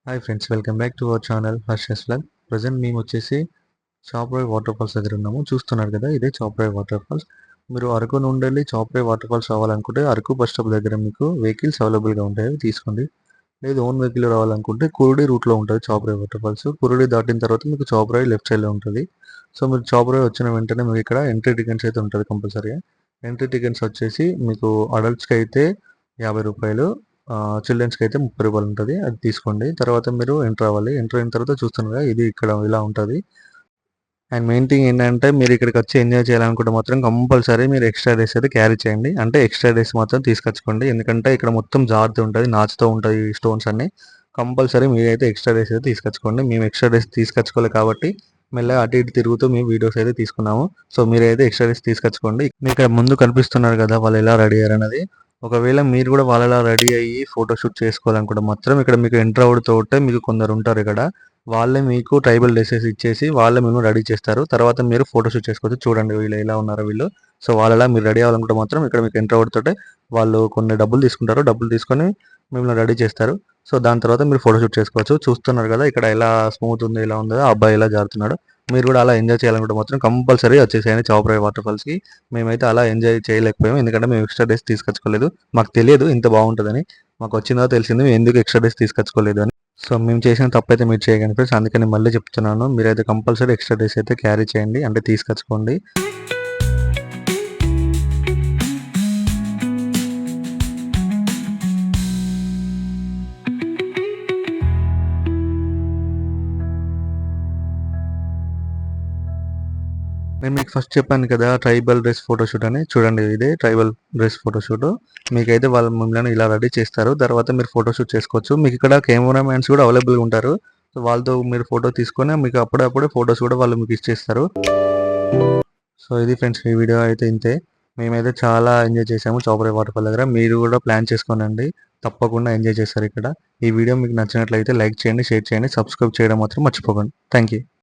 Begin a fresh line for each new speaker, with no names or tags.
Hi friends, welcome back to our channel Harsha's vlog. Present మేము వచ్చేసి Chaparai water falls దగ్గర ఉన్నాము. చూస్తున్నారు కదా, ఇదే చాపరాయి వాటర్ ఫాల్స్. మీరు అరకు నుండి వెళ్ళి చాపరాయి వాటర్ ఫాల్స్ రావాలనుకుంటే అరకు బస్ స్టాప్ దగ్గర మీకు వెహికల్స్ అవైలబుల్గా ఉంటాయి, తీసుకోండి. లేదు ఓన్ వెహికల్ రావాలనుకుంటే కురుడి రూట్లో ఉంటుంది చాపరాయి వాటర్ ఫాల్స్. కురుడి దాటిన తర్వాత మీకు చాపరాయి లెఫ్ట్ సైడ్లో ఉంటుంది. సో మీరు చాపరాయి వచ్చిన వెంటనే మీకు ఇక్కడ ఎంట్రీ టికెట్స్ అయితే ఉంటుంది కంపల్సరీగా. ఎంట్రీ టికెట్స్ వచ్చేసి మీకు అడల్ట్స్కి అయితే రూ. 50, చిల్డ్రన్స్కి అయితే రూ. 30 ఉంటుంది. అది తీసుకోండి. తర్వాత మీరు ఎంటర్ అవ్వాలి. ఎంటర్ అయిన తర్వాత చూస్తున్నారు కదా, ఇది ఇక్కడ ఇలా ఉంటుంది. అండ్ మెయిన్ థింగ్ ఏంటంటే, మీరు ఇక్కడికి వచ్చి ఎంజాయ్ చేయాలనుకుంటే మాత్రం కంపల్సరీ మీరు ఎక్స్ట్రా డ్రెస్ అయితే క్యారీ చేయండి. అంటే ఎక్స్ట్రా డ్రెస్ మాత్రం తీసుకొచ్చుకోండి. ఎందుకంటే ఇక్కడ మొత్తం జారుతూ ఉంటుంది, నాచుతూ ఉంటాయి ఈ స్టోన్స్ అన్ని. కంపల్సరీ మీరైతే ఎక్స్ట్రా డ్రెస్ అయితే తీసుకొచ్చుకోండి. మేము ఎక్స్ట్రా డ్రెస్ తీసుకొచ్చుకోలేదు కాబట్టి మెల్లగా అటు ఇటు తిరుగుతూ మేము వీడియోస్ అయితే తీసుకున్నాము. సో మీరైతే ఎక్స్ట్రా డ్రెస్ తీసుకొచ్చుకోండి. మీకు ఇక్కడ ముందు కనిపిస్తున్నారు కదా వాళ్ళు ఎలా రెడీ అయ్యారు అన్నది. ఒకవేళ మీరు కూడా వాళ్ళలా రెడీ అయ్యి ఫోటోషూట్ చేసుకోవాలనుకుంటే మాత్రం ఇక్కడ మీకు ఎంటర్ అవుతూ మీకు కొందరు ఉంటారు ఇక్కడ. వాళ్ళే మీకు ట్రైబల్ డ్రెస్సెస్ ఇచ్చేసి వాళ్ళే మేము రెడీ చేస్తారు. తర్వాత మీరు ఫోటోషూట్ చేసుకోవచ్చు. చూడండి వీళ్ళు ఎలా ఉన్నారో వీళ్ళు. సో వాళ్ళలా మీరు రెడీ అవ్వాలనుకుంటే మాత్రం ఇక్కడ మీకు ఎంటర్ అవుతుంటే వాళ్ళు కొన్ని డబ్బులు తీసుకుంటారు. డబ్బులు తీసుకొని మిమ్మల్ని రెడీ చేస్తారు. సో దాని తర్వాత మీరు ఫోటోషూట్ చేసుకోవచ్చు. చూస్తున్నారు కదా ఇక్కడ ఎలా స్మూత్ ఉంది, ఎలా ఉందో ఆ అబ్బాయి ఎలా జారుతున్నాడు. మీరు కూడా అలా ఎంజాయ్ చేయాలనుకుంటే మాత్రం కంపల్సరీ వచ్చేసేయండి చాపరాయి వాటర్ ఫాల్స్కి. మేమైతే అలా ఎంజాయ్ చేయలేకపోయాము, ఎందుకంటే మేము ఎక్స్ట్రా డేస్ తీసుకొచ్చుకోలేదు. మాకు తెలియదు ఇంత బాగుంటుందని. మాకు వచ్చిందో తెలిసింది మేము ఎందుకు ఎక్స్ట్రా డేస్ తీసుకొచ్చుకోలేదు అని. సో మేము చేసిన తప్పైతే మీరు చేయకండి ఫ్రెండ్స్. అందుకని మళ్ళీ చెప్తున్నాను, మీరైతే కంపల్సరీ ఎక్స్ట్రా డేస్ అయితే క్యారీ చేయండి, అంటే తీసుకొచ్చుకోండి. నేను మీకు ఫస్ట్ చెప్పాను కదా ట్రైబల్ డ్రెస్ ఫోటోషూట్ అని. చూడండి ఇదే ట్రైబల్ డ్రెస్ ఫోటోషూట్. మీకైతే వాళ్ళు మిమ్మల్ని ఇలా రెడీ చేస్తారు. తర్వాత మీరు ఫోటోషూట్ చేసుకోవచ్చు. మీకు ఇక్కడ కెమెరామ్యాన్స్ కూడా అవైలబుల్గా ఉంటారు. సో వాళ్ళతో మీరు ఫోటో తీసుకొని మీకు అప్పుడప్పుడే ఫొటోస్ కూడా వాళ్ళు మీకు ఇచ్చేస్తారు. సో ఇది ఫ్రెండ్స్, ఈ వీడియో అయితే ఇంతే. మేమైతే చాలా ఎంజాయ్ చేసాము చాపరాయి వాటర్ ఫాల్ దగ్గర. మీరు కూడా ప్లాన్ చేసుకోనండి, తప్పకుండా ఎంజాయ్ చేస్తారు ఇక్కడ. ఈ వీడియో మీకు నచ్చినట్లయితే లైక్ చేయండి, షేర్ చేయండి, సబ్స్క్రైబ్ చేయడం మాత్రం మర్చిపోకండి. Thank you.